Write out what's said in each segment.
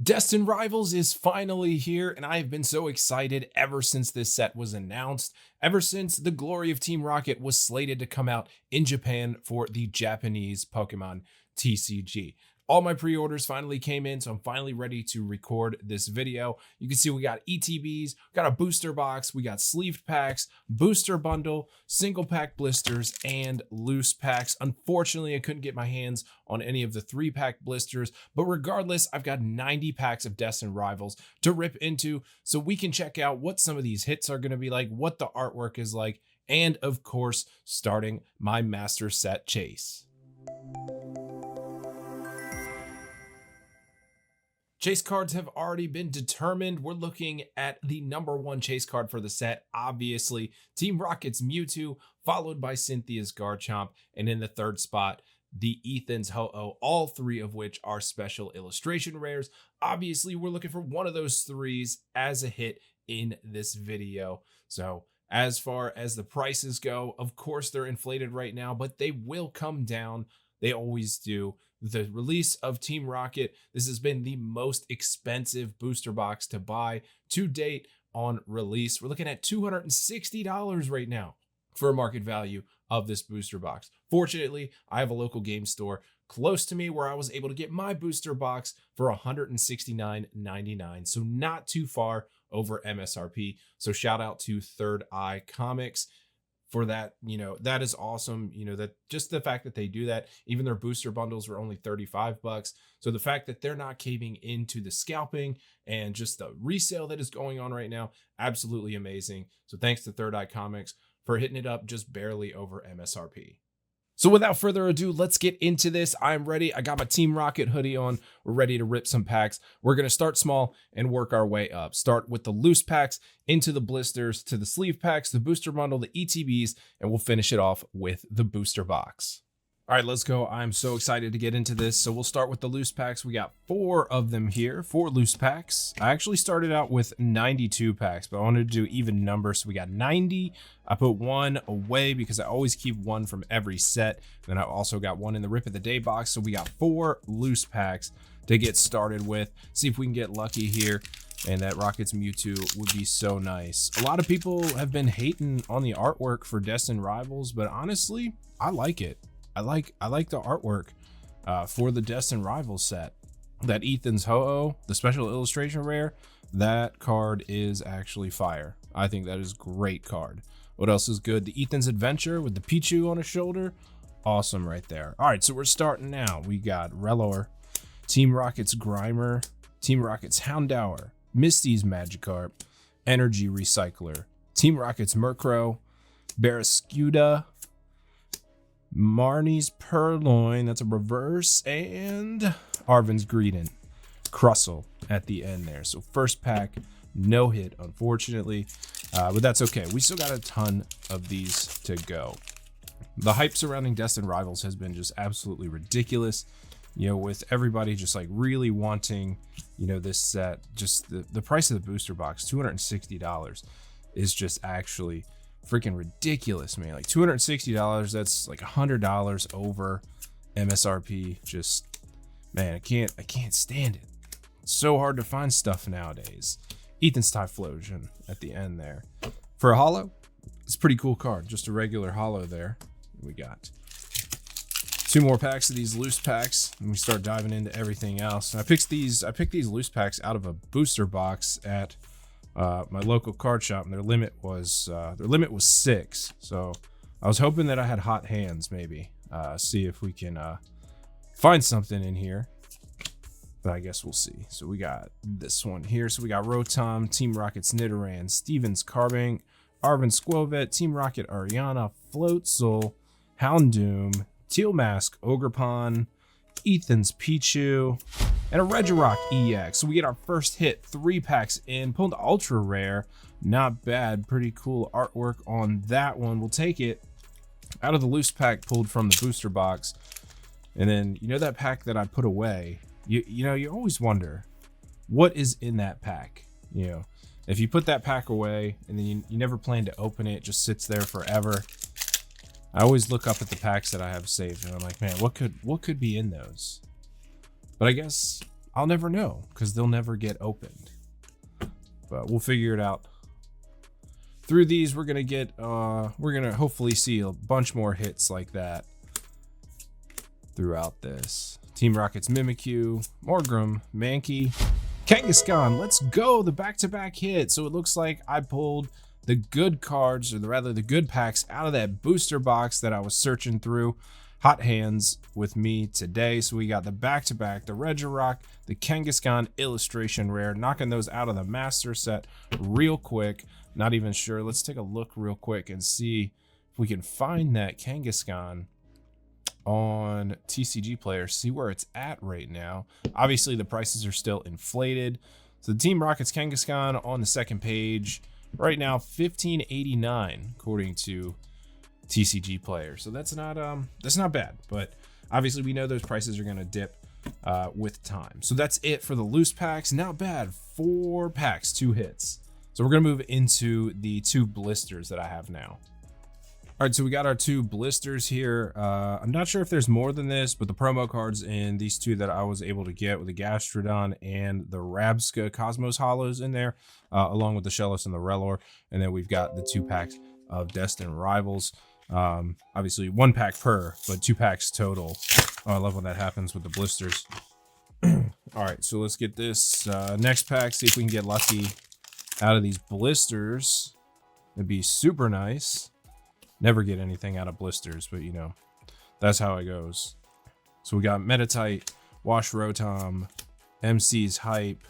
Destined Rivals is finally here, and I have been so excited ever since this set was announced, ever since the glory of Team Rocket was slated to come out in Japan for the Japanese Pokemon TCG. All my pre-orders finally came in, so I'm finally ready to record this video. You can see we got ETBs, got a booster box, we got sleeved packs, booster bundle, single pack blisters, and loose packs. Unfortunately, I couldn't get my hands on any of the 3-pack blisters, but regardless, I've got 90 packs of Destined Rivals to rip into, so we can check out what some of these hits are going to be like, what the artwork is like, and of course, starting my master set chase. Chase cards have already been determined. We're looking at the number 1 chase card for the set. Obviously, Team Rocket's Mewtwo, followed by Cynthia's Garchomp, and in the 3rd spot, the Ethan's Ho-Oh, all 3 of which are special illustration rares. Obviously, we're looking for one of those 3s as a hit in this video. So as far as the prices go, of course, they're inflated right now, but they will come down. They always do. The release of Team Rocket, this has been the most expensive booster box to buy to date on release. We're looking at $260 right now for a market value of this booster box. Fortunately, I have a local game store close to me where I was able to get my booster box for $169.99, so not too far over MSRP. So shout out to Third Eye Comics for that. That is awesome. That just the fact that they do that, even their booster bundles were only $35. So the fact that they're not caving into the scalping and just the resale that is going on right now, absolutely amazing. So thanks to Third Eye Comics for hitting it up just barely over MSRP. So without further ado, let's get into this. I'm ready. I got my Team Rocket hoodie on. We're ready to rip some packs. We're going to start small and work our way up. Start with the loose packs, into the blisters, to the sleeve packs, the booster bundle, the ETBs, and we'll finish it off with the booster box. All right, let's go. I'm so excited to get into this. So we'll start with the loose packs. We got 4 of them here, 4 loose packs. I actually started out with 92 packs, but I wanted to do even numbers. So we got 90. I put 1 away because I always keep 1 from every set. Then I also got 1 in the Rip of the Day box. So we got 4 loose packs to get started with. See if we can get lucky here. And that Rocket's Mewtwo would be so nice. A lot of people have been hating on the artwork for Destined Rivals, but honestly, I like it. I like the artwork for the Destined Rivals set. That Ethan's Ho-Oh, the special illustration rare, that card is actually fire. I think that is a great card. What else is good? The Ethan's Adventure with the Pichu on his shoulder. Awesome right there. All right, so we're starting now. We got Rellor, Team Rocket's Grimer, Team Rocket's Houndour, Misty's Magikarp, Energy Recycler, Team Rocket's Murkrow, Barraskewda, Marnie's Purloin, that's a reverse, and Arven's Greedent, Crustle at the end there. So first pack, no hit, unfortunately, but that's okay. We still got a ton of these to go. The hype surrounding Destined Rivals has been just absolutely ridiculous, with everybody just like really wanting, this set. Just the price of the booster box, $260, is just actually freaking ridiculous, man. Like $260, that's like $100 over MSRP. Just, man, I can't stand it. It's so hard to find stuff nowadays. Ethan's Typhlosion at the end there. For a holo, it's a pretty cool card. Just a regular holo there. We got 2 more packs of these loose packs, and we start diving into everything else. And I picked these loose packs out of a booster box at my local card shop, and their limit was 6. So I was hoping that I had hot hands, maybe see if we can find something in here, but I guess we'll see. So we got this one here. So we got Rotom, Team Rocket's Nidoran, Steven's Carbink, Arven Squovet, Team Rocket Ariana, Floatzel, Houndoom, Teal Mask, Ogerpon, Ethan's Pichu, and a Regirock EX. So we get our first hit, 3 packs in, pulled ultra rare. Not bad, pretty cool artwork on that one. We'll take it out of the loose pack pulled from the booster box. And then, that pack that I put away, you always wonder what is in that pack. If you put that pack away and then you never plan to open it, it just sits there forever. I always look up at the packs that I have saved and I'm like, man, what could be in those? But I guess I'll never know because they'll never get opened. But we'll figure it out. Through these, we're gonna get we're gonna hopefully see a bunch more hits like that throughout this. Team Rocket's Mimikyu, Morgrem, Mankey, Kangaskhan. Let's go, the back-to-back hit. So it looks like I pulled the good cards, or rather the good packs, out of that booster box that I was searching through. Hot hands with me today. So we got the back-to-back, the Regirock, the Kangaskhan illustration rare, knocking those out of the master set real quick. Not even sure. Let's take a look real quick and see if we can find that Kangaskhan on TCG Player, see where it's at right now. Obviously the prices are still inflated. So the Team Rocket's Kangaskhan on the second page right now, $15.89 according to TCG Player. So that's not bad, but obviously we know those prices are going to dip with time. So that's it for the loose packs. Not bad. 4 packs, 2 hits. So we're going to move into the 2 blisters that I have now. All right, so we got our 2 blisters here. I'm not sure if there's more than this, but the promo cards in these 2 that I was able to get with the Gastrodon and the Rabska Cosmos Hollows in there, along with the Shellos and the Relor. And then we've got the 2 packs of Destined Rivals. Obviously 1 pack per, but 2 packs total. Oh, I love when that happens with the blisters. All right, so let's get this next pack, see if we can get lucky out of these blisters. It'd be super nice. Never get anything out of blisters, but you know, that's how it goes. So we got Metatite, Wash Rotom, MC's Hype,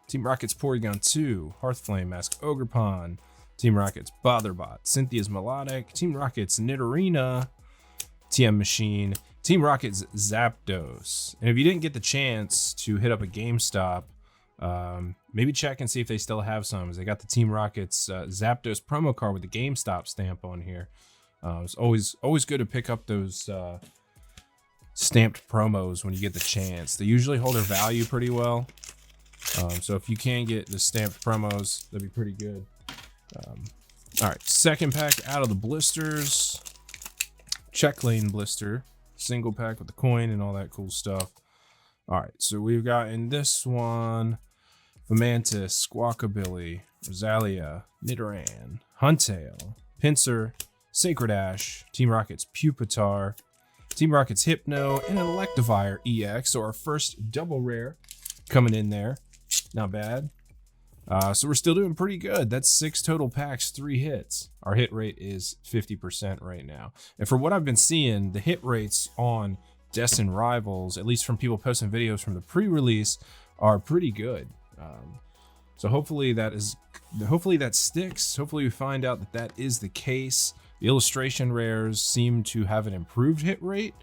Team Rocket's Porygon 2, Hearthflame Mask Ogerpon, Team Rocket's Botherbot, Cynthia's Melodic, Team Rocket's Nidorina, TM Machine, Team Rocket's Zapdos. And if you didn't get the chance to hit up a GameStop, maybe check and see if they still have some. They got the Team Rocket's Zapdos promo card with the GameStop stamp on here. It's always good to pick up those stamped promos when you get the chance. They usually hold their value pretty well. So if you can get the stamped promos, that'd be pretty good. All right, second pack out of the blisters. Check lane blister, single pack with the coin and all that cool stuff. All right, so we've got in this one Fomantis, Squawkabilly, Rosalia, Nidoran, Huntail, Pinsir, Sacred Ash, Team Rocket's Pupitar, Team Rocket's Hypno, and an Electivire EX. So our first double rare coming in there. Not bad. So we're still doing pretty good. That's 6 total packs, 3 hits. Our hit rate is 50% right now. And for what I've been seeing, the hit rates on Destined Rivals, at least from people posting videos from the pre-release, are pretty good. So hopefully that sticks. Hopefully we find out that that is the case. The illustration rares seem to have an improved hit rate.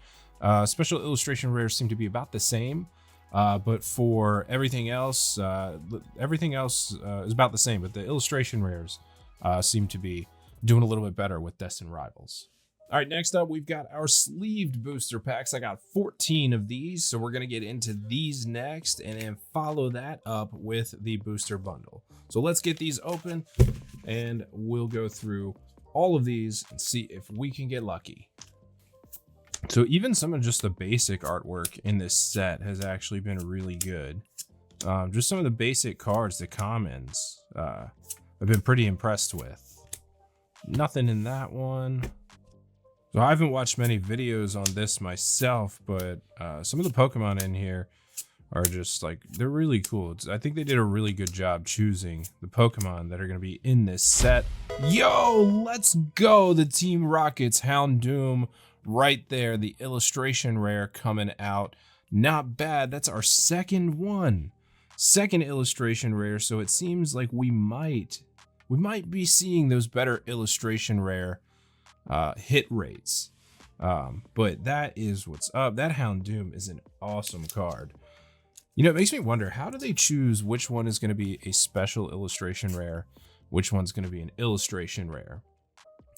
Special illustration rares seem to be about the same. But for everything else is about the same. But the illustration rares seem to be doing a little bit better with Destined Rivals. All right, next up, we've got our sleeved booster packs. I got 14 of these, so we're going to get into these next and then follow that up with the booster bundle. So let's get these open, and we'll go through all of these and see if we can get lucky. So even some of just the basic artwork in this set has actually been really good. Just some of the basic cards, the commons, I've been pretty impressed with. Nothing in that one. So I haven't watched many videos on this myself, but some of the Pokemon in here are just like, they're really cool. I think they did a really good job choosing the Pokemon that are going to be in this set. Yo, let's go. The Team Rocket's Houndoom right there. The illustration rare coming out. Not bad. That's our second one. Second illustration rare. So it seems like we might be seeing those better illustration rare hit rates. But that is what's up. That Houndoom is an awesome card. You know, it makes me wonder, how do they choose which one is going to be a special illustration rare, which one's going to be an illustration rare?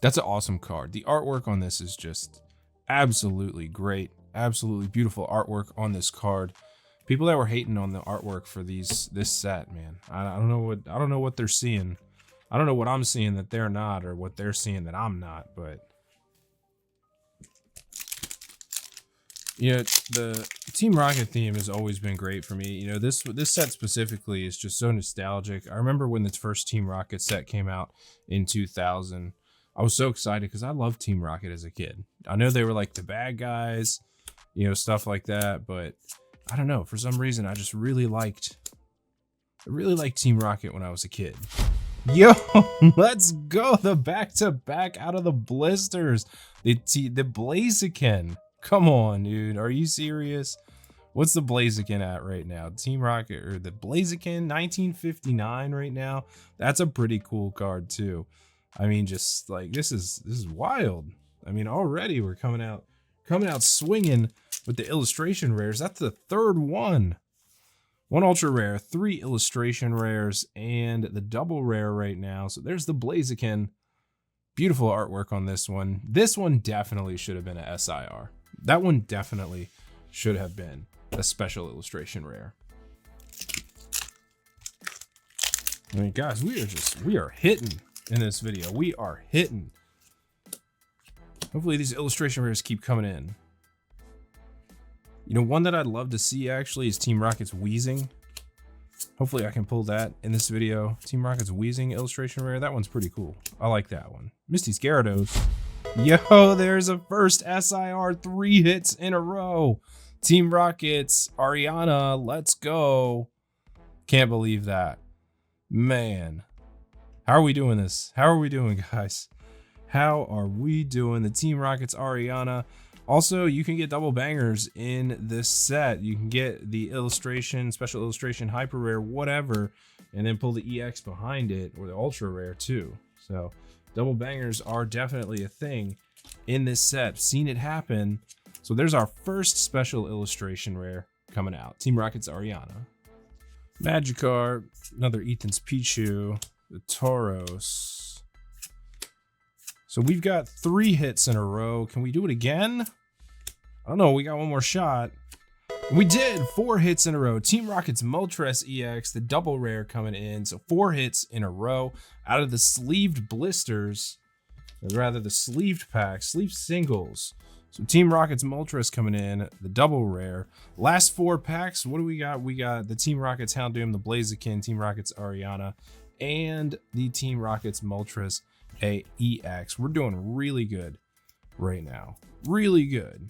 That's an awesome card. The artwork on this is just absolutely great. Absolutely beautiful artwork on this card. People that were hating on the artwork for this set, man, I don't know what they're seeing. I don't know what I'm seeing that they're not, or what they're seeing that I'm not, but You know, the Team Rocket theme has always been great for me. You know, this set specifically is just so nostalgic. I remember when the first Team Rocket set came out in 2000. I was so excited because I loved Team Rocket as a kid. I know they were like the bad guys, you know, stuff like that, but I don't know. For some reason, I really liked Team Rocket when I was a kid. Yo, let's go. The back-to-back out of the blisters. The Blaziken. Come on, dude. Are you serious? What's the Blaziken at right now? Team Rocket or the Blaziken 1959 right now. That's a pretty cool card too. I mean, just like this is wild. I mean, already we're coming out swinging with the illustration rares. That's the third one. One ultra rare, 3 illustration rares, and the double rare right now. So there's the Blaziken. Beautiful artwork on this one. This one definitely should have been a SIR. That one definitely should have been a special illustration rare. I mean, guys, we are hitting in this video. We are hitting. Hopefully these illustration rares keep coming in. You know, one that I'd love to see actually is Team Rocket's Wheezing. Hopefully I can pull that in this video. Team Rocket's Wheezing illustration rare. That one's pretty cool. I like that one. Misty's Gyarados. Yo, there's a first SIR, 3 hits in a row. Team Rocket's Ariana, let's go. Can't believe that. Man. How are we doing this? How are we doing, guys? How are we doing? The Team Rocket's Ariana. Also, you can get double bangers in this set. You can get the illustration, special illustration, hyper rare, whatever, and then pull the EX behind it, or the ultra rare too. So double bangers are definitely a thing in this set. Seen it happen. So there's our first special illustration rare coming out. Team Rocket's Ariana. Magikarp, another Ethan's Pichu, the Tauros. So we've got 3 hits in a row. Can we do it again? I don't know. We got one more shot. We did 4 hits in a row. Team Rocket's Moltres EX, the double rare coming in. So 4 hits in a row out of the sleeved blisters, or rather the sleeved packs, sleeved singles. So Team Rocket's Moltres coming in, the double rare. Last 4 packs, what do we got? We got the Team Rocket's Houndoom, the Blaziken, Team Rocket's Ariana, and the Team Rocket's Moltres EX. We're doing really good right now. Really good.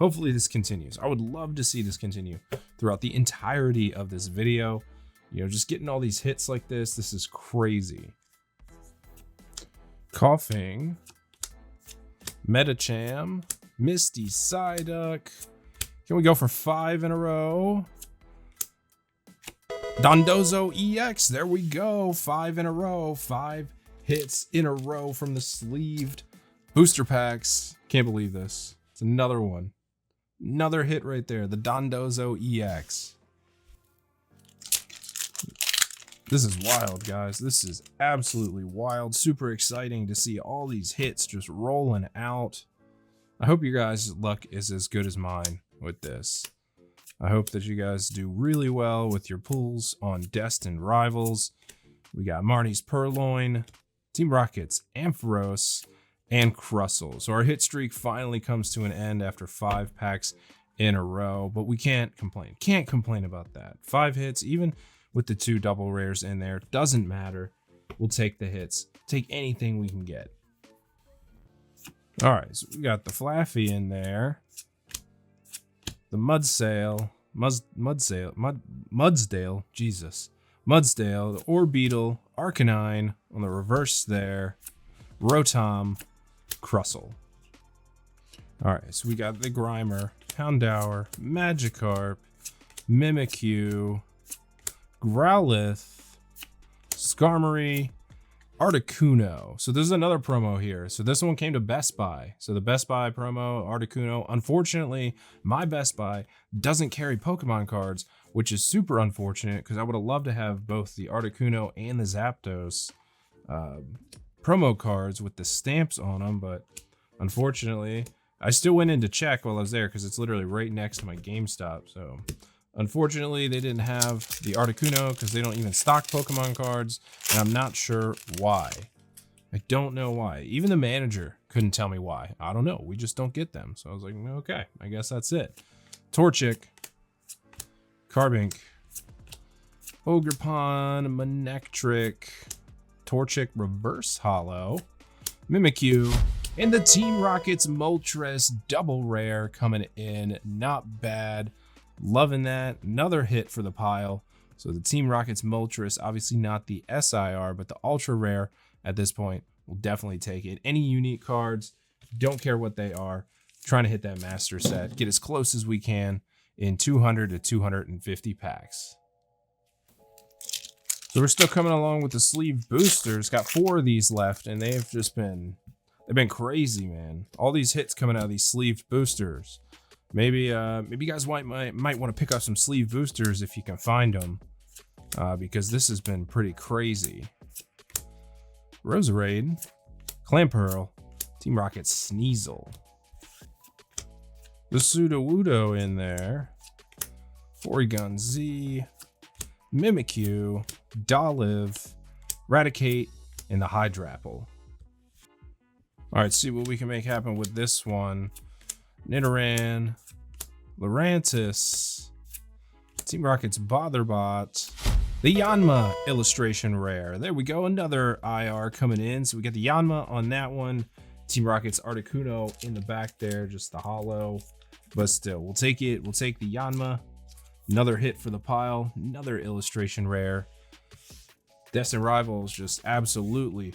Hopefully this continues. I would love to see this continue throughout the entirety of this video. You know, just getting all these hits like this. This is crazy. Coughing. Metacham. Misty Psyduck. Can we go for 5 in a row? Dondozo EX. There we go. 5 in a row. 5 hits in a row from the sleeved booster packs. Can't believe this. It's another one. Another hit right there. The Dondozo EX. This is wild, guys. This is absolutely wild. Super exciting to see all these hits just rolling out. I hope your guys' luck is as good as mine with this. I hope that you guys do really well with your pulls on Destined rivals. We got Marnie's Purloin, Team Rocket's Ampharos, and Crustle. So our hit streak finally comes to an end after 5 packs in a row, but we can't complain. Can't complain about that. 5 hits, even with the 2 double rares in there, doesn't matter. We'll take the hits. Take anything we can get. All right, so we got the Flaffy in there. The Mudsdale, Jesus. Mudsdale, the Orbeetle, Arcanine on the reverse there. Rotom, Crustle. Alright, so we got the Grimer, Houndour, Magikarp, Mimikyu, Growlithe, Skarmory, Articuno. So there's another promo here. So this one came to Best Buy. So the Best Buy promo, Articuno. Unfortunately, my Best Buy doesn't carry Pokemon cards, which is super unfortunate because I would have loved to have both the Articuno and the Zapdos promo cards with the stamps on them, but unfortunately, I still went in to check while I was there because it's literally right next to my GameStop. So unfortunately, they didn't have the Articuno because they don't even stock Pokemon cards, and I'm not sure why. I don't know why. Even the manager Couldn't tell me why. I don't know. We just don't get them. So I was like, okay, I guess that's it. Torchic, Carbink, Ogerpon, Manectric, Torchic Reverse Hollow, Mimikyu, and the Team Rocket's Moltres double rare coming in. Not bad. Loving that. Another hit for the pile. So the Team Rocket's Moltres, obviously not the SIR, but the ultra rare at this point. We'll definitely take it. Any unique cards, don't care what they are. Trying to hit that master set. Get as close as we can in 200 to 250 packs. So we're still coming along with the sleeve boosters. Got 4 of these left, and they've been crazy, man. All these hits coming out of these sleeve boosters. Maybe you guys might want to pick up some sleeve boosters if you can find them, because this has been pretty crazy. Roserade, Clamperl, Team Rocket Sneasel, the Sudowoodo in there, Porygon Z, Mimikyu, Dolive, Raticate, and the Hydrapple. All right, see what we can make happen with this one. Nidoran, Lurantis, Team Rocket's Botherbot, the Yanma illustration rare. There we go, another IR coming in. So we got the Yanma on that one. Team Rocket's Articuno in the back there, just the hollow. But still, we'll take it. We'll take the Yanma. Another hit for the pile, another illustration rare. Destined Rivals just absolutely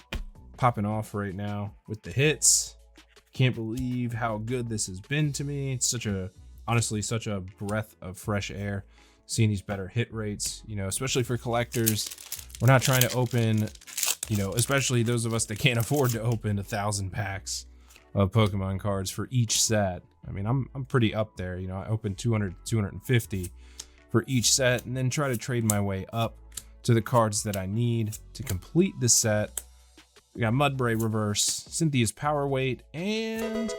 popping off right now with the hits. Can't believe how good this has been to me. It's honestly such a breath of fresh air seeing these better hit rates, you know, especially for collectors. We're not trying to open, you know, especially those of us that can't afford to open 1,000 packs of Pokemon cards for each set. I mean, I'm pretty up there, you know. I opened 200 to 250 for each set and then try to trade my way up to the cards that I need to complete the set. We got Mudbray Reverse, Cynthia's Power Weight, and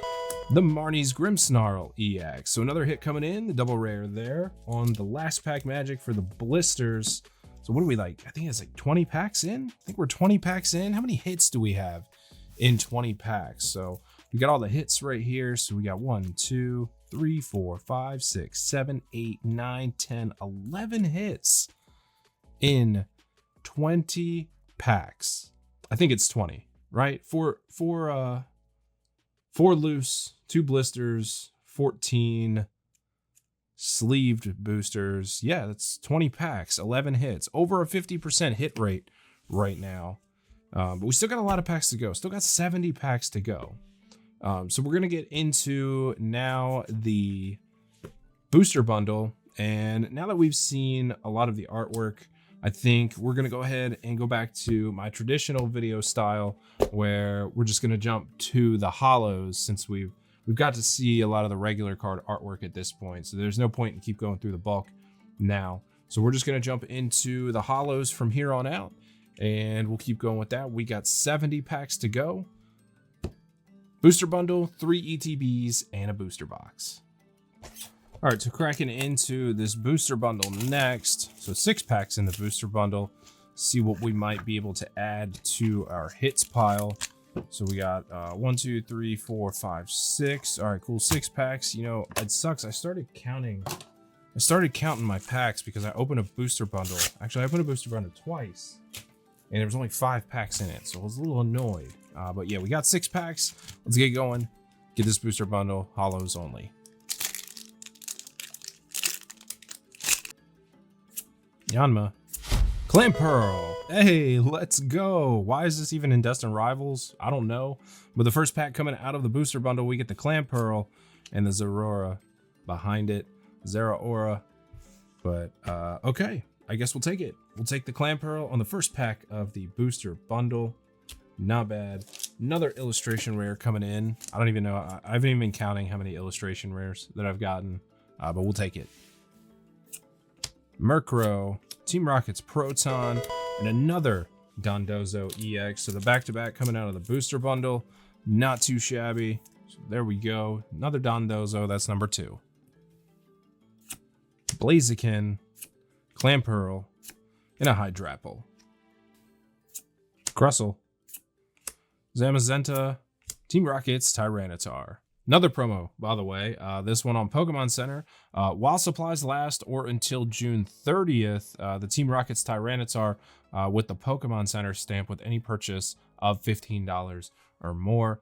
the Marnie's Grimmsnarl EX. So another hit coming in, the double rare there on the last pack magic for the blisters. So what do we like? I think it's like 20 packs in. I think we're 20 packs in. How many hits do we have in 20 packs? So we got all the hits right here. So we got 1, 2, 3, 4, 5, 6, 7, 8, 9, 10, 11 hits in 20 packs. I think it's 20, right? Four loose, 2 blisters, 14 sleeved boosters. Yeah, that's 20 packs, 11 hits, over a 50% hit rate right now. But we still got a lot of packs to go. Still got 70 packs to go. So we're going to get into now the booster bundle. And now that we've seen a lot of the artwork, I think we're going to go ahead and go back to my traditional video style where we're just going to jump to the hollows since we've got to see a lot of the regular card artwork at this point. So there's no point in keep going through the bulk now. So we're just going to jump into the hollows from here on out and we'll keep going with that. We got 70 packs to go. Booster bundle, 3 ETBs, and a booster box. All right, so cracking into this booster bundle next. So 6 packs in the booster bundle. See what we might be able to add to our hits pile. So we got 1, 2, 3, 4, 5, 6. All right, cool, 6 packs. You know, it sucks. I started counting my packs because I opened a booster bundle. Actually, I opened a booster bundle twice, and there was only 5 packs in it, so I was a little annoyed. But yeah, we got 6 packs. Let's get going. Get this booster bundle, hollows only. Yanma, Clamperl. Hey, let's go. Why is this even in Destined Rivals? I don't know. But the first pack coming out of the booster bundle, we get the Clamperl and the Zeraora behind it. Zeraora. But okay, I guess we'll take it. We'll take the Clamperl on the first pack of the booster bundle. Not bad. Another illustration rare coming in. I don't even know. I haven't even been counting how many illustration rares that I've gotten, but we'll take it. Murkrow, Team Rocket's Proton, and another Dondozo EX. So the back-to-back coming out of the booster bundle. Not too shabby. So there we go. Another Dondozo. That's number 2. Blaziken, Clamperl, and a Hydrapple. Crustle, Zamazenta, Team Rocket's Tyranitar. Another promo, by the way, this one on Pokemon Center. While supplies last or until June 30th, the Team Rocket's Tyranitar with the Pokemon Center stamp with any purchase of $15 or more.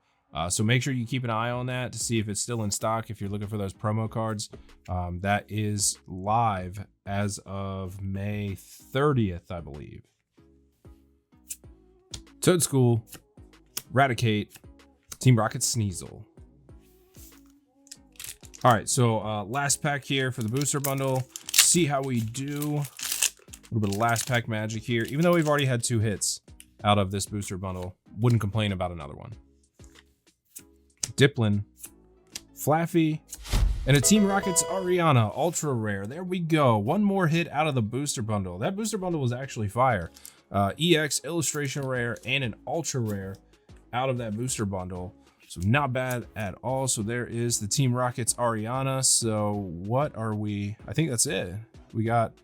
So make sure you keep an eye on that to see if it's still in stock if you're looking for those promo cards. That is live as of May 30th, I believe. Toadschool, Raticate, Team Rocket Sneasel. All right, so last pack here for the booster bundle. See how we do. A little bit of last pack magic here. Even though we've already had 2 hits out of this booster bundle, wouldn't complain about another one. Diplin, Flaffy, and a Team Rocket's Ariana Ultra Rare. There we go. One more hit out of the booster bundle. That booster bundle was actually fire. EX, Illustration Rare, and an Ultra Rare out of that booster bundle. So not bad at all. So there is the Team Rocket's Ariana. So what are we? I think that's it. We got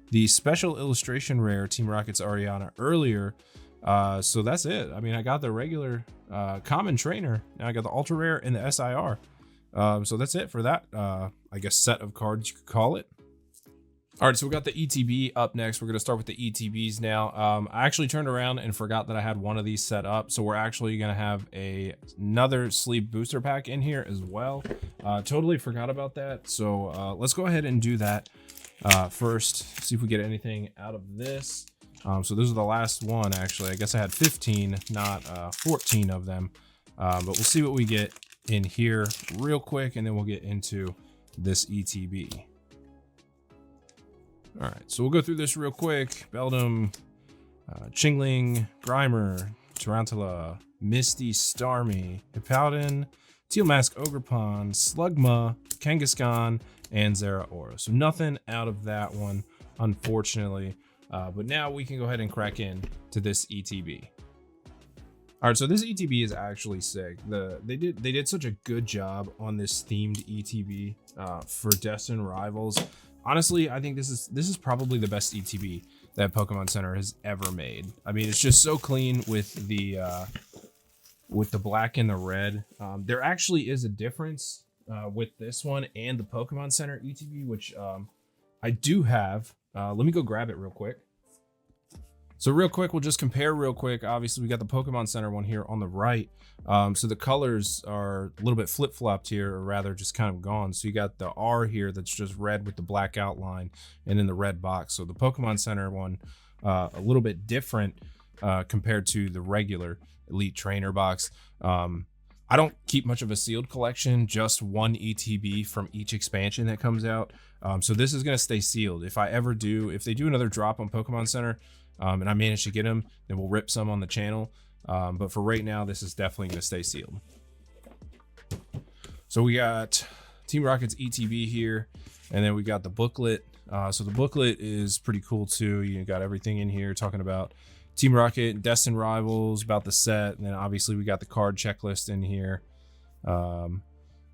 the Special Illustration Rare Team Rocket's Ariana earlier. So that's it. I mean, I got the regular common trainer. Now I got the Ultra Rare and the SIR. So that's it for that, I guess, set of cards you could call it. All right, so we got the ETB up next. We're going to start with the ETBs now. I actually turned around and forgot that I had one of these set up. So we're actually going to have another sleeve booster pack in here as well. Totally forgot about that. So let's go ahead and do that first. See if we get anything out of this. So this is the last one, actually. I guess I had 15, not 14 of them. But we'll see what we get in here real quick, and then we'll get into this ETB. All right, so we'll go through this real quick. Beldum, Chingling, Grimer, Tarantula, Misty, Starmie, Hippowdon, Teal Mask, Ogerpon, Slugma, Kangaskhan, and Zeraora. So nothing out of that one, unfortunately. But now we can go ahead and crack in to this ETB. All right, so this ETB is actually sick. They did such a good job on this themed ETB for Destined Rivals. Honestly, I think this is probably the best ETB that Pokemon Center has ever made. I mean, it's just so clean with the black and the red. There actually is a difference with this one and the Pokemon Center ETB, which I do have. Let me go grab it real quick. So real quick, we'll just compare real quick. Obviously, we got the Pokemon Center one here on the right. So the colors are a little bit flip-flopped here, or rather just kind of gone. So you got the R here that's just red with the black outline and in the red box. So the Pokemon Center one, a little bit different compared to the regular Elite Trainer box. I don't keep much of a sealed collection, just one ETB from each expansion that comes out. So this is going to stay sealed. If they do another drop on Pokemon Center, and I manage to get them, then we'll rip some on the channel. But for right now, this is definitely going to stay sealed. So we got Team Rocket's ETB here, and then we got the booklet. So the booklet is pretty cool too. You got everything in here talking about Team Rocket, Destined Rivals, about the set, and then obviously we got the card checklist in here. So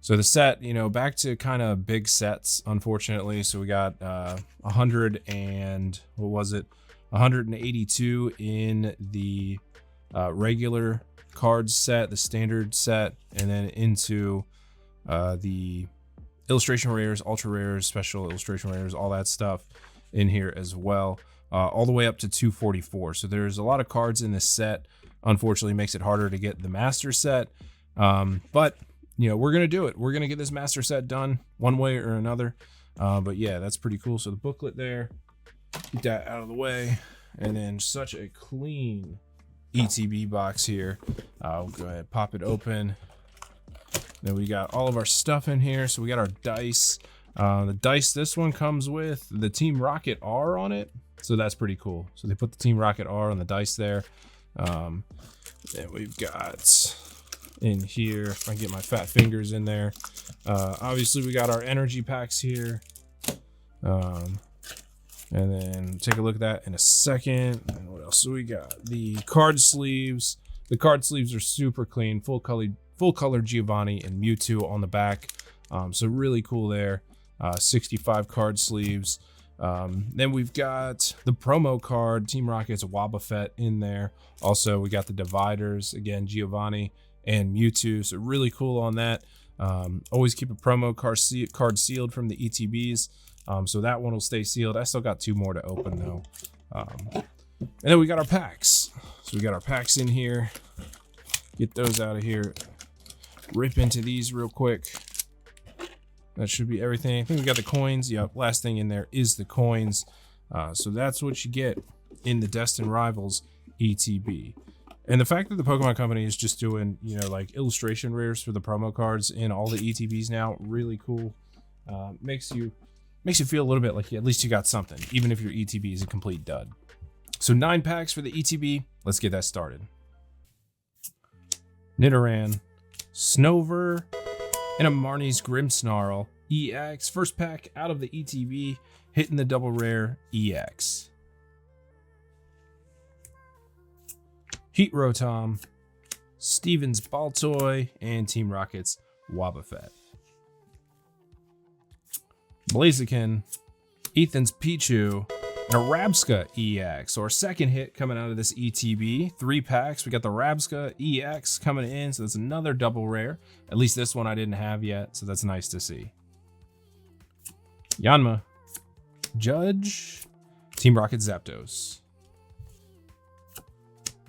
the set, back to kind of big sets, unfortunately. So we got 182 in the regular cards set, the standard set, and then into the illustration rares, ultra rares, special illustration rares, all that stuff in here as well, all the way up to 244. So there's a lot of cards in this set. Unfortunately, makes it harder to get the master set, but we're gonna do it. We're gonna get this master set done one way or another. But yeah, that's pretty cool. So the booklet there, get that out of the way, and then such a clean ETB box here. We'll go ahead, pop it open. Then we got all of our stuff in here. So we got our dice. The dice, this one comes with the Team Rocket R on it. So that's pretty cool. So they put the Team Rocket R on the dice there. Then we've got in here, if I can get my fat fingers in there. Obviously we got our energy packs here. And then take a look at that in a second. And what else do we got? The card sleeves. The card sleeves are super clean, full color Giovanni and Mewtwo on the back. So really cool there. 65 card sleeves. Then we've got the promo card, Team Rocket's Wobbuffet in there. Also, we got the dividers, again, Giovanni and Mewtwo. So really cool on that. Always keep a promo card sealed from the ETBs. So that one will stay sealed. I still got 2 more to open though. And then we got our packs. So we got our packs in here. Get those out of here. Rip into these real quick. That should be everything. I think we got the coins. Yep, last thing in there is the coins. So that's what you get in the Destined Rivals ETB. And the fact that the Pokemon Company is just doing, you know, like illustration rares for the promo cards in all the ETBs now, really cool. Makes you feel a little bit like at least you got something, even if your ETB is a complete dud. So 9 packs for the ETB. Let's get that started. Nidoran, Snover, and a Marnie's Grimmsnarl EX. First pack out of the ETB, hitting the double rare EX. Heat Rotom, Steven's Baltoy, and Team Rocket's Wobbuffet. Blaziken, Ethan's Pichu, and a Rabsca EX. So our second hit coming out of this ETB. 3 packs. We got the Rabsca EX coming in, so that's another double rare. At least this one I didn't have yet, so that's nice to see. Yanma, Judge, Team Rocket Zapdos.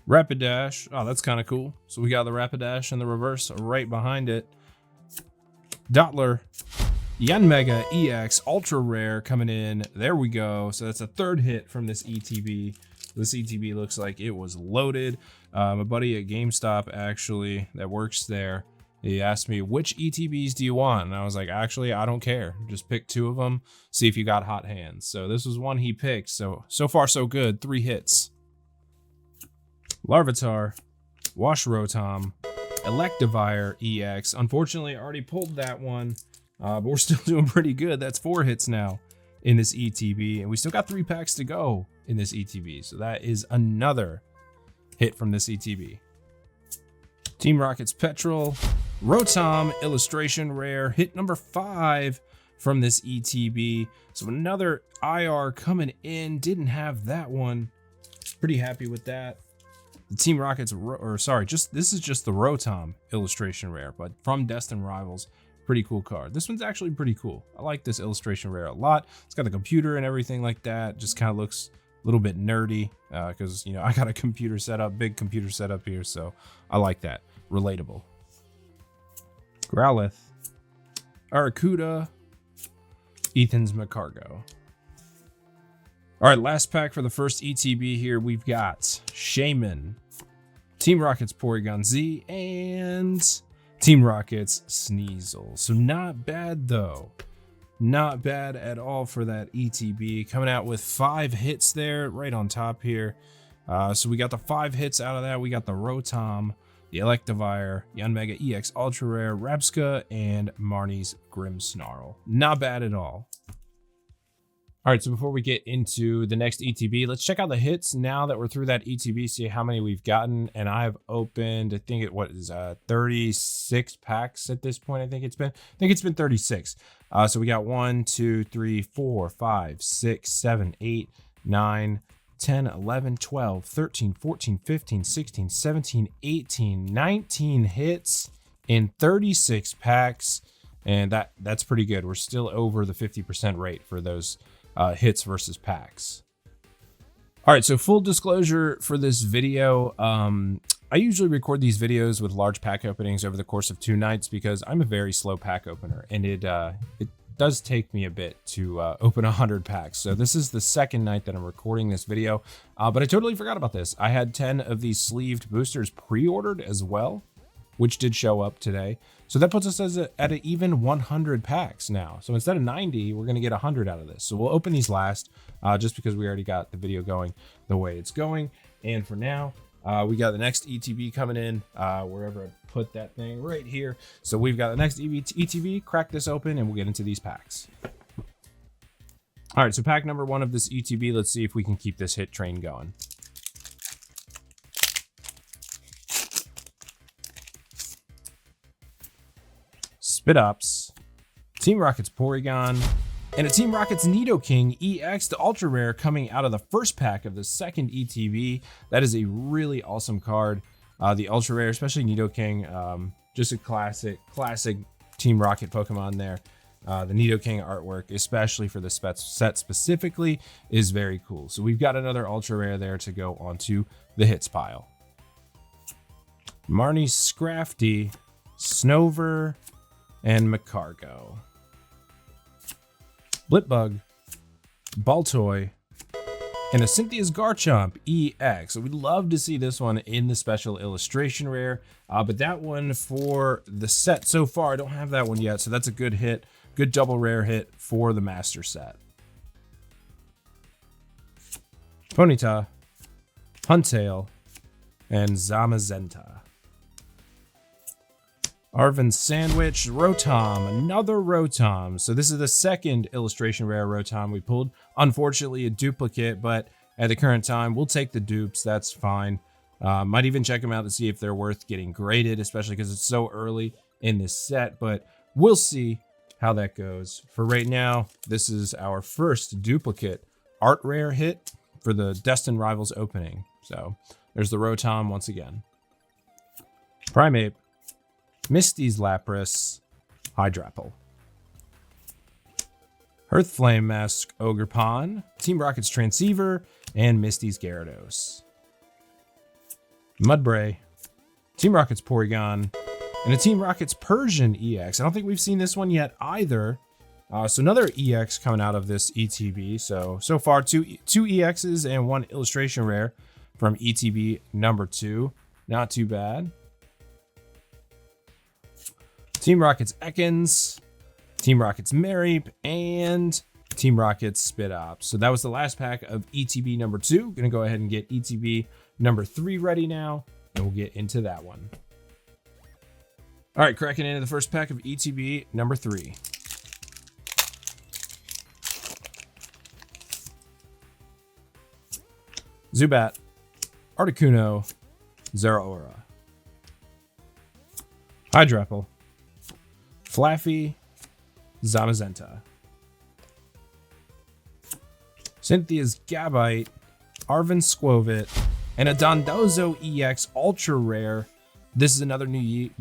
Rapidash. Oh, that's kind of cool. So we got the Rapidash in the reverse right behind it. Dottler, Yanmega EX Ultra Rare coming in. There we go. So that's a 3rd hit from this ETB. This ETB looks like it was loaded. My buddy at GameStop, actually, that works there, he asked me, which ETBs do you want? And I was like, actually, I don't care. Just pick 2 of them. See if you got hot hands. So this was one he picked. So far, so good. 3 hits. Larvitar, Wash Rotom, Electivire EX. Unfortunately, I already pulled that one, but we're still doing pretty good. That's 4 hits now in this ETB, and we still got 3 packs to go in this ETB. So that is another hit from this ETB. Team Rocket's Petrol, Rotom Illustration Rare, hit number 5 from this ETB. So another IR coming in. Didn't have that one. Pretty happy with that. The Team Rocket's, this is just the Rotom Illustration Rare, but from Destined Rivals. Pretty cool card. This one's actually pretty cool. I like this illustration rare a lot. It's got the computer and everything like that. Just kind of looks a little bit nerdy because, you know, I got a computer setup, big computer setup here, so I like that. Relatable. Growlithe, Arcuda, Ethan's Macargo. All right, last pack for the first ETB here. We've got Shaman, Team Rocket's Porygon Z, and Team Rocket's Sneasel. So not bad though. Not bad at all for that ETB. Coming out with 5 hits there, right on top here. So we got the 5 hits out of that. We got the Rotom, the Electivire, Yanmega EX Ultra Rare, Rabsca, and Marnie's Grimmsnarl. Not bad at all. All right, so before we get into the next ETB, let's check out the hits now that we're through that ETB, see how many we've gotten. And I've opened, I think 36 packs at this point. I think it's been 36. So we got 1, 2, 3, 4, 5, 6, 7, 8, 9, 10, 11, 12, 13, 14, 15, 16, 17, 18, 19 hits in 36 packs. And that's pretty good. We're still over the 50% rate for those hits versus packs. All right, so full disclosure for this video, I usually record these videos with large pack openings over the course of 2 nights because I'm a very slow pack opener, and it does take me a bit to open 100 packs. So this is the second night that I'm recording this video, but I totally forgot about this. I had 10 of these sleeved boosters pre-ordered as well, which did show up today. So that puts us at an even 100 packs now. So instead of 90, we're gonna get 100 out of this. So we'll open these last, just because we already got the video going the way it's going. And for now, we got the next ETB coming in, wherever I put that thing right here. So we've got the next ETB, crack this open, and we'll get into these packs. All right, so pack number 1 of this ETB, let's see if we can keep this hit train going. Spitops, Team Rocket's Porygon, and a Team Rocket's Nidoking EX, the Ultra Rare coming out of the first pack of the second ETB. That is a really awesome card. The ultra rare, especially Nidoking, just a classic Team Rocket Pokemon there. The Nidoking artwork, especially for the set specifically, is very cool. So we've got another ultra rare there to go onto the hits pile. Marnie Scrafty, Snover, and Macargo. Blipbug, Baltoy, and a Cynthia's Garchomp EX. So we'd love to see this one in the special illustration rare, but that one for the set so far, I don't have that one yet, so that's a good hit, good double rare hit for the master set. Ponyta, Huntail, and Zamazenta. Arvin Sandwich, Rotom, another Rotom. So this is the second illustration rare Rotom we pulled. Unfortunately, a duplicate, but at the current time, we'll take the dupes. That's fine. Might even check them out to see if they're worth getting graded, especially because it's so early in this set, but we'll see how that goes. For right now, this is our first duplicate art rare hit for the Destined Rivals opening. So there's the Rotom once again. Primeape, Misty's Lapras, Hydrapple. Hearthflame Mask Ogerpon, Team Rocket's Transceiver, and Misty's Gyarados. Mudbray, Team Rocket's Porygon, and a Team Rocket's Persian EX. I don't think we've seen this one yet either. So another EX coming out of this ETB. So far, two EXs and one illustration rare from ETB number 2. Not too bad. Team Rocket's Ekans, Team Rocket's Mareep, and Team Rocket's Spitops. So that was the last pack of ETB number 2. Gonna go ahead and get ETB number 3 ready now, and we'll get into that one. All right, cracking into the first pack of ETB number 3. Zubat, Articuno, Zeraora. Hydrapple, Flaffy, Zamazenta. Cynthia's Gabite, Arvin Squovit, and a Dondozo EX Ultra Rare. This is another unique,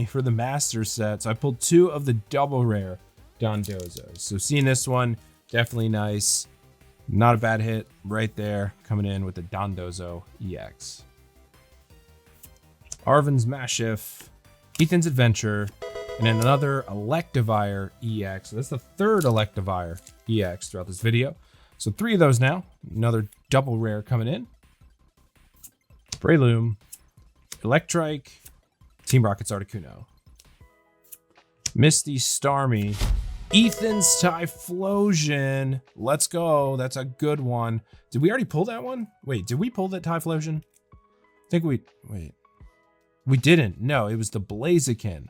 for the Master set. So I pulled 2 of the double rare Dondozos. So seeing this one, definitely nice. Not a bad hit right there, coming in with the Dondozo EX. Arvin's Mashif, Ethan's Adventure, and another Electivire EX. So that's the 3rd Electivire EX throughout this video. So 3 of those now. Another double rare coming in. Breloom, Electrike, Team Rocket's Articuno. Misty Starmie, Ethan's Typhlosion. Let's go. That's a good one. Did we already pull that one? Wait, did we pull that Typhlosion? I think we didn't. No, it was the Blaziken.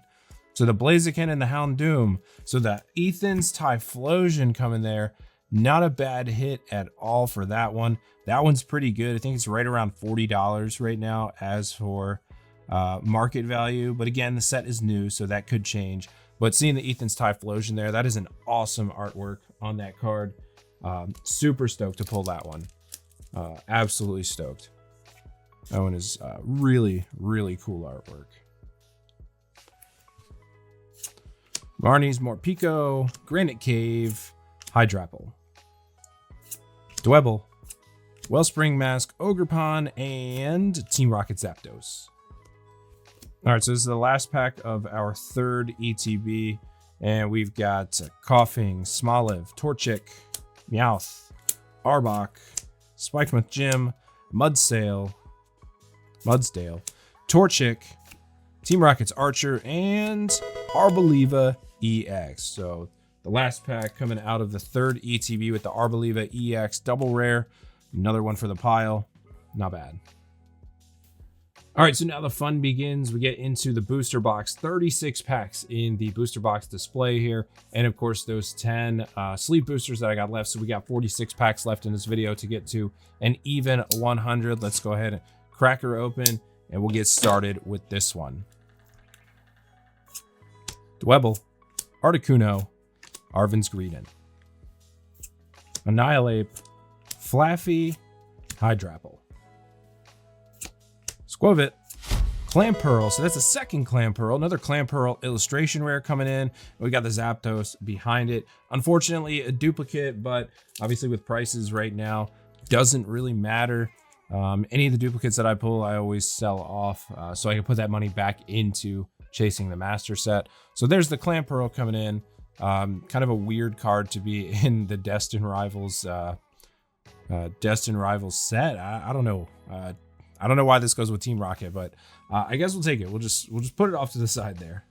So the Blaziken and the Houndoom. So the Ethan's Typhlosion coming there. Not a bad hit at all for that one. That one's pretty good. I think it's right around $40 right now as for market value. But again, the set is new, so that could change. But seeing the Ethan's Typhlosion there, that is an awesome artwork on that card. Super stoked to pull that one. Absolutely stoked. That one is really, really cool artwork. Marnie's Morpeko, Granite Cave, Hydrapple. Dwebble, Wellspring Mask, Ogerpon, and Team Rocket Zapdos. All right, so this is the last pack of our 3rd ETB, and we've got Coughing, Smoliv, Torchic, Meowth, Arbok, Spikemuth Gym, Mudsdale, Torchic, Team Rocket's Archer, and Arboliva EX. So the last pack coming out of the 3rd ETB with the Arboliva EX double rare. Another one for the pile. Not bad. All right, so now the fun begins. We get into the booster box. 36 packs in the booster box display here. And of course, those 10 sleeve boosters that I got left. So we got 46 packs left in this video to get to an even 100. Let's go ahead and crack her open, and we'll get started with this one. Dwebble, Articuno, Arvin's Greedent. Annihilate, Flaffy, Hydrapple. Squovit. Clam Pearl. So that's a second Clam Pearl. Another Clam Pearl illustration rare coming in. We got the Zapdos behind it. Unfortunately, a duplicate, but obviously with prices right now, doesn't really matter. Any of the duplicates that I pull, I always sell off so I can put that money back into chasing the master set. So there's the Clam Pearl coming in. Kind of a weird card to be in the Destined Rivals set. I don't know. I don't know why this goes with Team Rocket, but I guess we'll take it. We'll just put it off to the side there.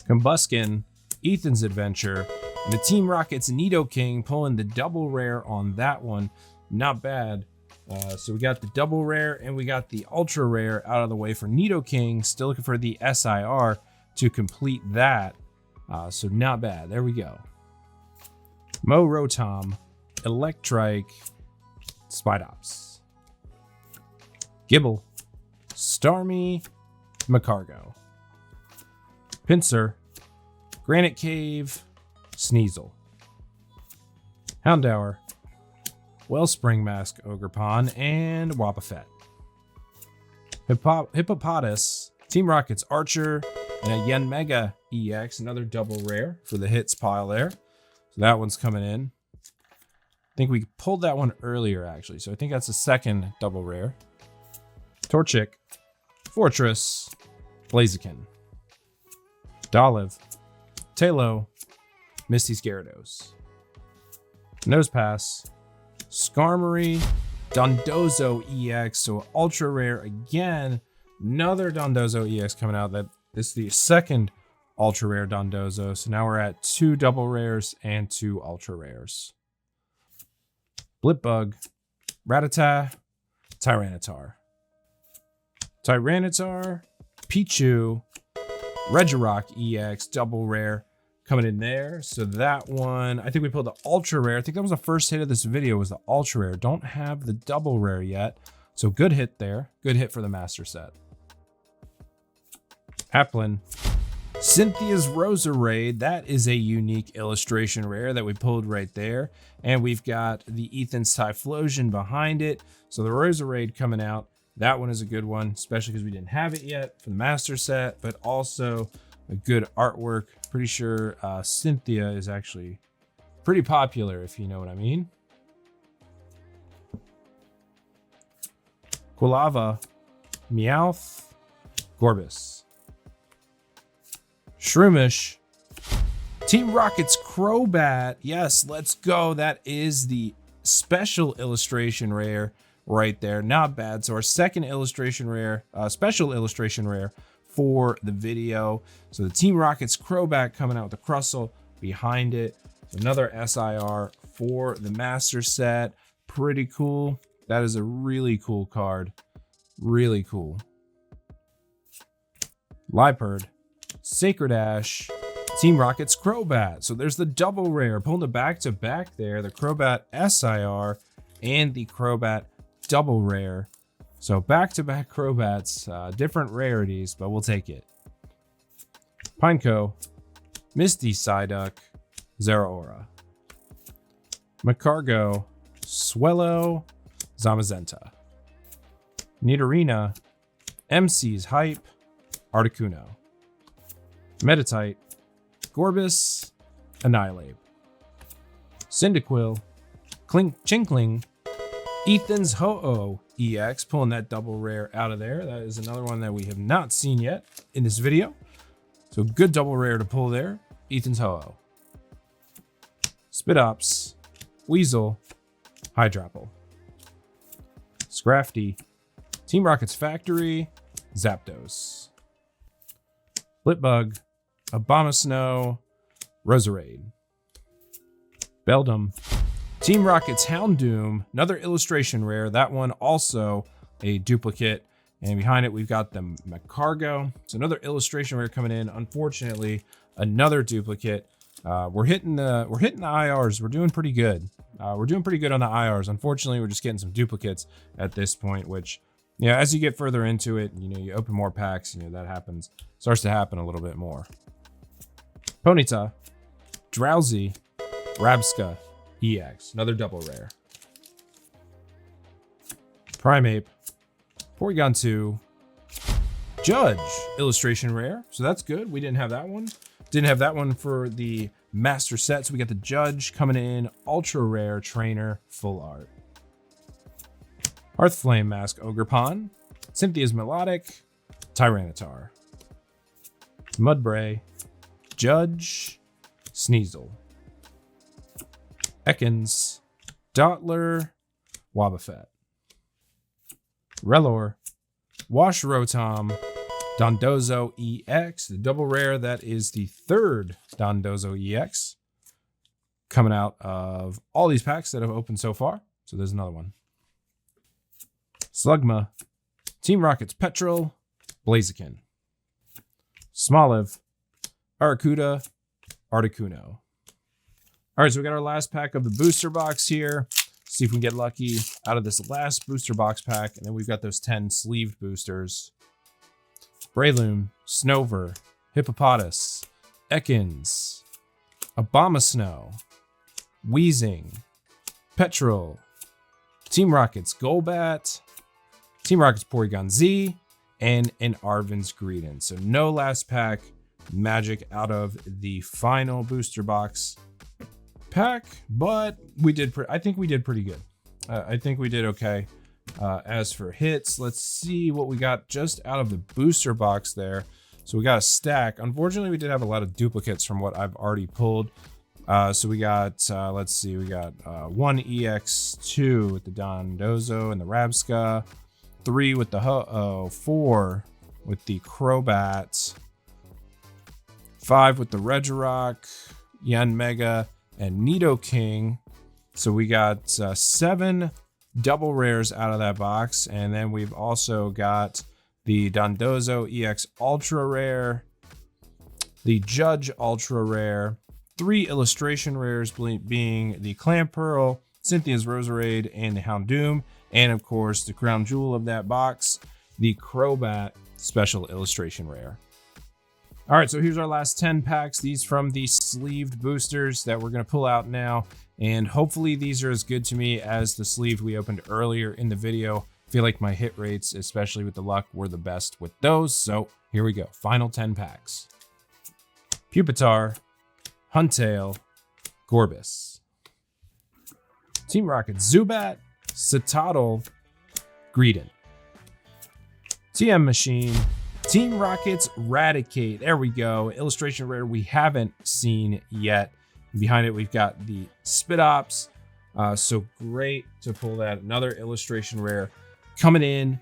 Combuskin, Ethan's Adventure, and the Team Rocket's Nidoking pulling the double rare on that one. Not bad. So we got the double rare and we got the ultra rare out of the way for Nidoking. Still looking for the SIR to complete that. So not bad. There we go. Mo Rotom, Electrike, Spidops. Gibble, Starmie, Macargo, Pinsir, Granite Cave, Sneasel, Houndour, Wellspring Mask, Ogerpon, and Wobbuffet. Hippopotas, Team Rocket's Archer, and a Yanmega EX, another double rare for the hits pile there. So that one's coming in. I think we pulled that one earlier, actually. So I think that's the second double rare. Torchic, Fortress, Blaziken, Dolive, Talo, Misty's Gyarados, Nosepass, Skarmory, Dondozo EX, so ultra rare again. Another Dondozo EX coming out. This is the second ultra rare Dondozo. So now we're at 2 double rares and 2 ultra rares. Blipbug, Rattata, Tyranitar. Tyranitar, Pichu, Regirock EX, double rare coming in there. So that one, I think we pulled the ultra rare. I think that was the first hit of this video, was the ultra rare. Don't have the double rare yet. So good hit there. Good hit for the master set. Applin, Cynthia's Roserade. That is a unique illustration rare that we pulled right there. And we've got the Ethan's Typhlosion behind it. So the Roserade coming out. That one is a good one, especially because we didn't have it yet for the master set, but also a good artwork. Pretty sure Cynthia is actually pretty popular, if you know what I mean. Quilava, Meowth, Gorbis, Shroomish, Team Rocket's Crobat. Yes, let's go. That is the special illustration rare right there. Not bad. So our second illustration rare, special illustration rare for the video. So the Team Rocket's Crobat coming out with the Crustle behind it. Another SIR for the master set. Pretty cool. That is a really cool card. Really cool. Liepard, Sacred Ash, Team Rocket's Crobat. So there's the double rare. Pulling the back-to-back there. The Crobat SIR and the Crobat double rare. So back-to-back Crobats. Different rarities, but we'll take it. Pineco, Misty Psyduck, Zeraora, Macargo, Swellow, Zamazenta, Nidorina, MC's Hype, Articuno, Meditite, Gorbis, Annihilate, Cyndaquil, Chinkling, Ethan's Ho-Oh EX, pulling that double rare out of there. That is another one that we have not seen yet in this video. So good double rare to pull there. Ethan's Ho-Oh. Spidops, Weasel, Hydropple, Scrafty, Team Rocket's Factory, Zapdos, Blipbug, Abomasnow, Roserade, Beldum, Team Rocket's Houndoom, another illustration rare. That one also a duplicate. And behind it, we've got the Macargo. It's another illustration rare coming in. Unfortunately, another duplicate. We're hitting the IRs. We're doing pretty good. We're doing pretty good on the IRs. Unfortunately, we're just getting some duplicates at this point, which, yeah, as you get further into it, you open more packs, that happens. Starts to happen a little bit more. Ponyta, Drowsy, Rabska, EX, another double rare. Primeape, Porygon 2. Judge illustration rare. So that's good. We didn't have that one. Didn't have that one for the master set. So we got the Judge coming in. Ultra rare trainer full art. Hearthflame Mask Ogerpon. Cynthia's Melodic. Tyranitar. Mudbray. Judge. Sneasel. Ekans. Dottler. Wobbuffet. Relor. Wash Rotom. Dondozo EX, the double rare. That is the third Dondozo EX coming out of all these packs that have opened so far. So there's another one. Slugma, Team Rocket's Petrol, Blaziken, Smoliv, Arcuda, Articuno. All right, so we got our last pack of the booster box here. See if we can get lucky out of this last booster box pack. And then we've got those 10 sleeved boosters. Breloom, Snover, Hippopotas, Ekans, Abomasnow, Weezing, Petrol, Team Rocket's Golbat, Team Rocket's Porygon Z, and an Arven's Greedent. So no last pack magic out of the final booster box pack, but we did. I think we did pretty good. I think we did okay. As for hits, let's see what we got just out of the booster box there. So we got a stack. Unfortunately, we did have a lot of duplicates from what I've already pulled. So we got, let's see, we got 1 EX2 with the Dondozo and the Rabsca, 3 with the Ho-Oh, 4 with the Crobat, 5 with the Regirock, Yanmega, and Nidoking. So we got 7 double rares out of that box, and then we've also got the Dondozo EX Ultra Rare, the Judge Ultra Rare, 3 illustration rares being the Clamperl, Cynthia's Roserade, and the Houndoom, and of course the crown jewel of that box, the Crobat Special Illustration Rare. All right, so here's our last 10 packs. These from the sleeved boosters that we're going to pull out now. And hopefully these are as good to me as the sleeve we opened earlier in the video. I feel like my hit rates, especially with the luck, were the best with those. So here we go. Final 10 packs. Pupitar, Huntail, Gorbis. Team Rocket Zubat, Citadel, Greedent. TM Machine, Team Rocket's Raticate. There we go. Illustration rare we haven't seen yet. Behind it, we've got the Spit Ops. So great to pull that. Another illustration rare coming in.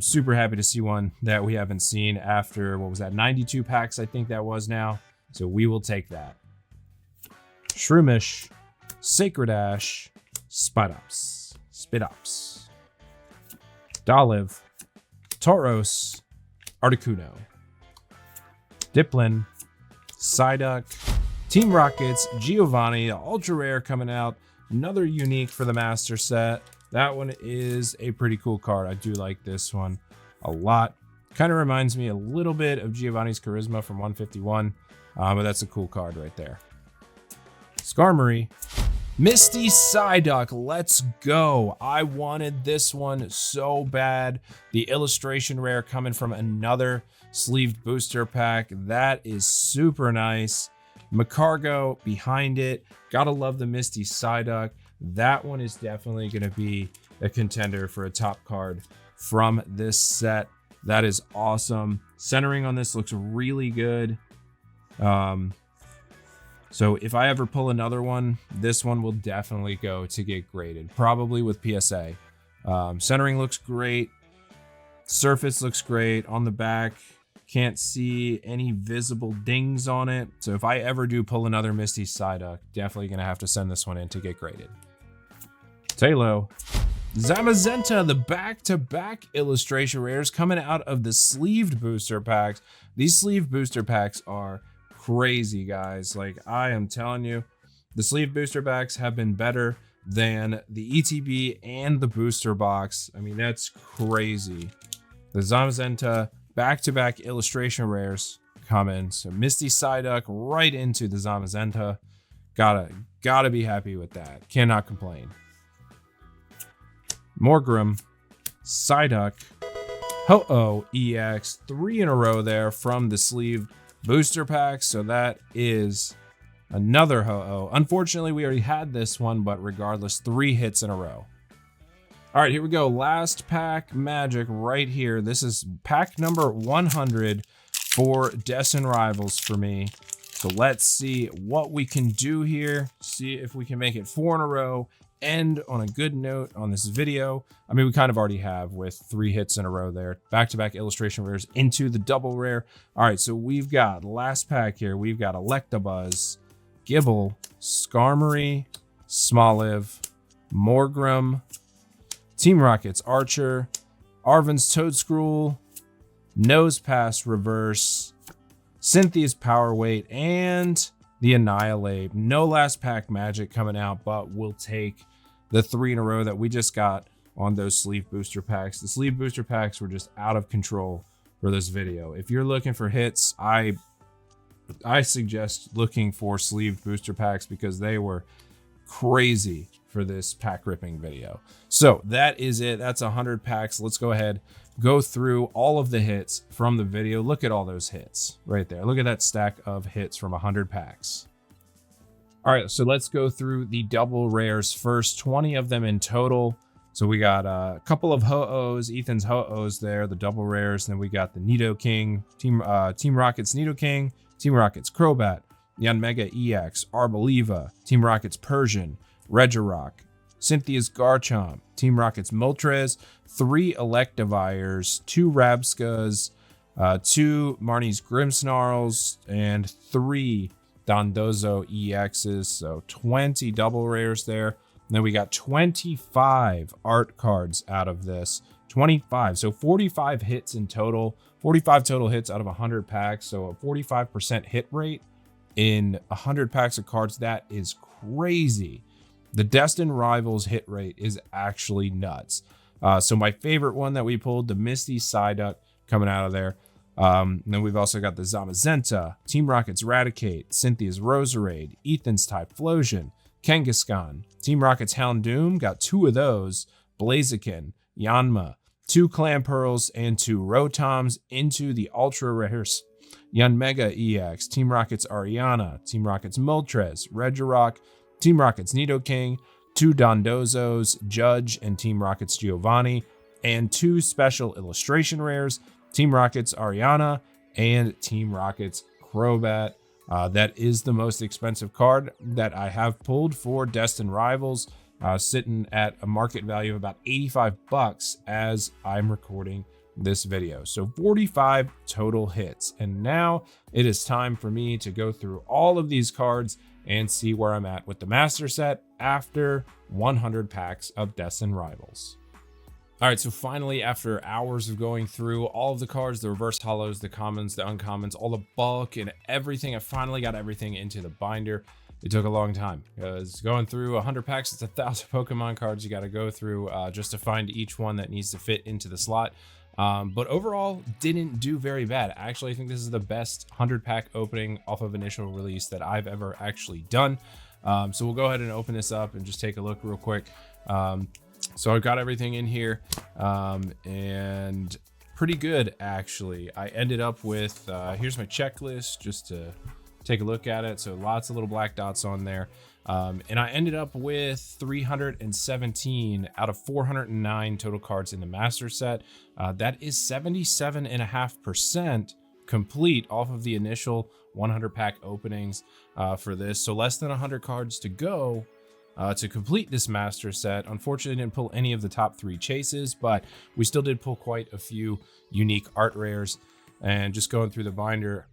Super happy to see one that we haven't seen after, what was that, 92 packs, I think that was now. So we will take that. Shroomish, Sacred Ash, Spit Ops. Dolive, Tauros, Articuno. Dipplin, Psyduck, Team Rocket's Giovanni, ultra rare coming out. Another unique for the master set. That one is a pretty cool card. I do like this one a lot. Kind of reminds me a little bit of Giovanni's Charisma from 151, but that's a cool card right there. Skarmory, Misty Psyduck, let's go. I wanted this one so bad. The illustration rare coming from another sleeved booster pack. That is super nice. Macargo behind it. Gotta love the Misty Psyduck. That one is definitely going to be a contender for a top card from this set. That is awesome. Centering on this looks really good. So if I ever pull another one, this one will definitely go to get graded, probably with PSA. Centering looks great. Surface looks great. On the back, can't see any visible dings on it. So if I ever do pull another Misty Psyduck, definitely going to have to send this one in to get graded. Talo, Zamazenta, the back-to-back illustration rares coming out of the sleeved booster packs. These sleeved booster packs are crazy, guys. Like, I am telling you, the sleeve booster packs have been better than the ETB and the booster box. I mean, that's crazy. The Zamazenta back-to-back illustration rares coming. So Misty Psyduck right into the Zamazenta. Gotta be happy with that. Cannot complain. Morgrem, Psyduck, Ho-Oh EX, 3 in a row there from the sleeve booster pack. So that is another Ho-Oh. Unfortunately, we already had this one, but regardless, 3 hits in a row. All right, here we go. Last pack magic right here. This is pack number 100 for Destined Rivals for me. So let's see what we can do here. See if we can make it 4 in a row. End on a good note on this video. I mean, we kind of already have with 3 hits in a row there. Back-to-back illustration rares into the double rare. All right, so we've got last pack here. We've got Electabuzz, Gibble, Skarmory, Smoliv, Morgrem, Team Rocket's Archer, Arven's Toedscruel, Nosepass Reverse, Cynthia's Power Weight, and the Annihilate. No last pack magic coming out, but we'll take the 3 in a row that we just got on those sleeve booster packs. The sleeve booster packs were just out of control for this video. If you're looking for hits, I suggest looking for sleeve booster packs because they were crazy for this pack ripping video. So that is it. That's 100 packs. Let's go ahead, go through all of the hits from the video. Look at all those hits right there. Look at that stack of hits from 100 packs. All right, so let's go through the double rares first, 20 of them in total. So we got a couple of Ho-Ohs, Ethan's Ho-Ohs there, the double rares. And then we got the Nidoking, Team Rocket's Nidoking, Team Rocket's Crobat, Yanmega EX, Arboliva, Team Rocket's Persian, Regirock, Cynthia's Garchomp, Team Rocket's Moltres, 3 Electivires, 2 Rabscas, 2 Marnie's Grimmsnarls, and 3 Dondozo EXs. So 20 double rares there. And then we got 25 art cards out of this. 25. So 45 hits in total. 45 total hits out of 100 packs. So a 45% hit rate in 100 packs of cards. That is crazy. The Destined Rivals hit rate is actually nuts. So my favorite one that we pulled, the Misty Psyduck coming out of there. And then we've also got the Zamazenta, Team Rocket's Raticate, Cynthia's Roserade, Ethan's Typhlosion, Kangaskhan, Team Rocket's Houndoom, got 2 of those, Blaziken, Yanma, 2 Clamperls, and 2 Rotoms into the Ultra Rares. Yanmega EX, Team Rocket's Ariana, Team Rocket's Moltres, Regirock, Team Rocket's Nidoking, 2 Dondozos, Judge, and Team Rocket's Giovanni, and 2 special illustration rares, Team Rocket's Ariana and Team Rocket's Crobat. That is the most expensive card that I have pulled for Destined Rivals, sitting at a market value of about 85 bucks as I'm recording this video. So 45 total hits. And now it is time for me to go through all of these cards and see where I'm at with the master set after 100 packs of Destined Rivals. All right, so finally, after hours of going through all of the cards, the reverse holos, the commons, the uncommons, all the bulk and everything, I finally got everything into the binder. It took a long time because going through 100 packs, it's 1,000 Pokemon cards you got to go through just to find each one that needs to fit into the slot. But overall, didn't do very bad. Actually, I think this is the best 100 pack opening off of initial release that I've ever actually done. So we'll go ahead and open this up and just take a look real quick. So I've got everything in here and pretty good, actually. I ended up with, here's my checklist just to take a look at it. So lots of little black dots on there. And I ended up with 317 out of 409 total cards in the master set. That is 77.5% complete off of the initial 100 pack openings for this. So less than 100 cards to go to complete this master set. Unfortunately, didn't pull any of the top 3 chases, but we still did pull quite a few unique art rares. And just going through the binder,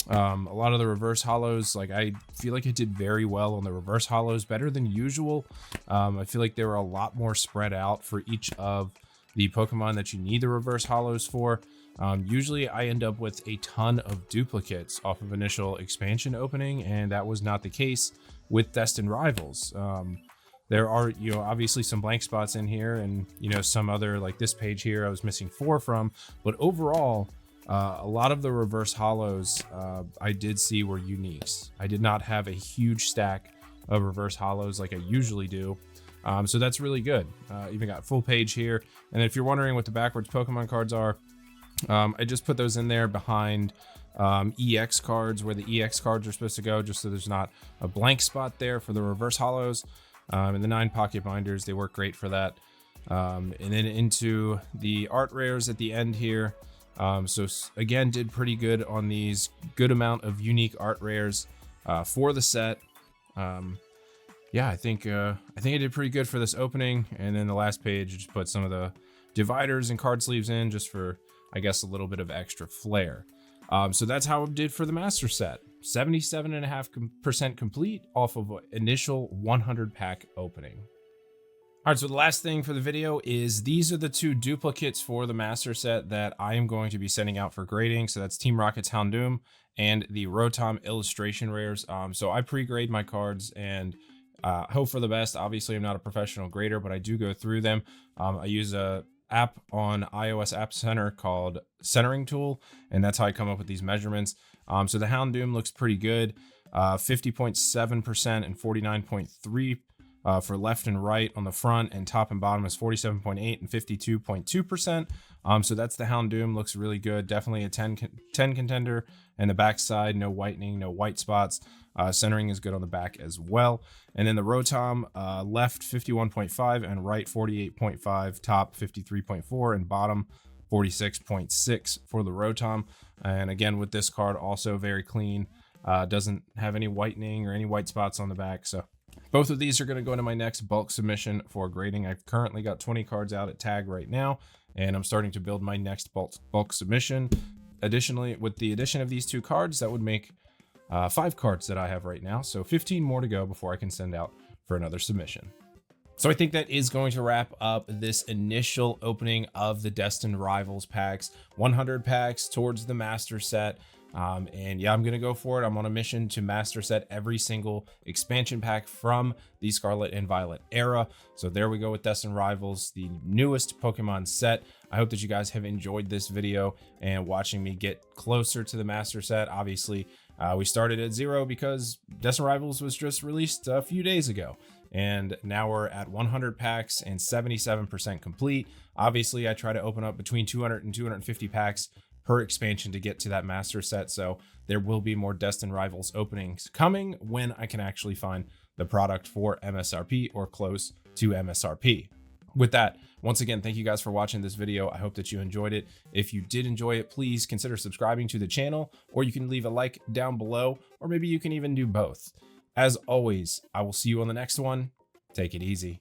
a lot of the reverse holos, like I feel like it did very well on the reverse holos, better than usual. I feel like they were a lot more spread out for each of the Pokemon that you need the reverse holos for. Usually I end up with a ton of duplicates off of initial expansion opening, and that was not the case with Destined Rivals. There are, obviously some blank spots in here, and, some other, like this page here, I was missing 4 from, but overall, a lot of the reverse holos I did see were uniques. I did not have a huge stack of reverse holos like I usually do. So that's really good. Even got full page here. And if you're wondering what the backwards Pokemon cards are, I just put those in there behind EX cards where the EX cards are supposed to go, just so there's not a blank spot there for the reverse hollows. And the 9 pocket binders, they work great for that. And then into the art rares at the end here. So again, did pretty good on these, good amount of unique art rares for the set. Yeah, I think I did pretty good for this opening. And then the last page, just put some of the dividers and card sleeves in just for, I guess, a little bit of extra flair. So that's how it did for the master set. 77.5% complete off of initial 100 pack opening. All right, so the last thing for the video is these are the 2 duplicates for the master set that I am going to be sending out for grading. So that's Team Rocket's Houndoom and the Rotom illustration rares. So I pre-grade my cards and hope for the best. Obviously, I'm not a professional grader, but I do go through them. I use a app on iOS App Center called Centering Tool, and that's how I come up with these measurements. So the Houndoom looks pretty good, 50.7% and 49.3%. For left and right on the front, and top and bottom is 47.8 and 52.2%. So that's the Houndoom, looks really good. Definitely a 10 contender. And the back side, no whitening, no white spots. Centering is good on the back as well. And then the Rotom, left 51.5 and right 48.5, top 53.4 and bottom 46.6 for the Rotom. And again, with this card, also very clean. Doesn't have any whitening or any white spots on the back. So both of these are going to go into my next bulk submission for grading. I've currently got 20 cards out at tag right now, and I'm starting to build my next bulk submission. Additionally, with the addition of these 2 cards, that would make 5 cards that I have right now. So 15 more to go before I can send out for another submission. So I think that is going to wrap up this initial opening of the Destined Rivals packs, 100 packs towards the master set. And yeah, I'm going to go for it. I'm on a mission to master set every single expansion pack from the Scarlet and Violet era. So there we go with Destined Rivals, the newest Pokemon set. I hope that you guys have enjoyed this video and watching me get closer to the master set. Obviously, we started at 0 because Destined Rivals was just released a few days ago. And now we're at 100 packs and 77% complete. Obviously, I try to open up between 200 and 250 packs per expansion to get to that master set. So there will be more Destined Rivals openings coming when I can actually find the product for MSRP or close to MSRP. With that, once again, thank you guys for watching this video. I hope that you enjoyed it. If you did enjoy it, please consider subscribing to the channel, or you can leave a like down below, or maybe you can even do both. As always, I will see you on the next one. Take it easy.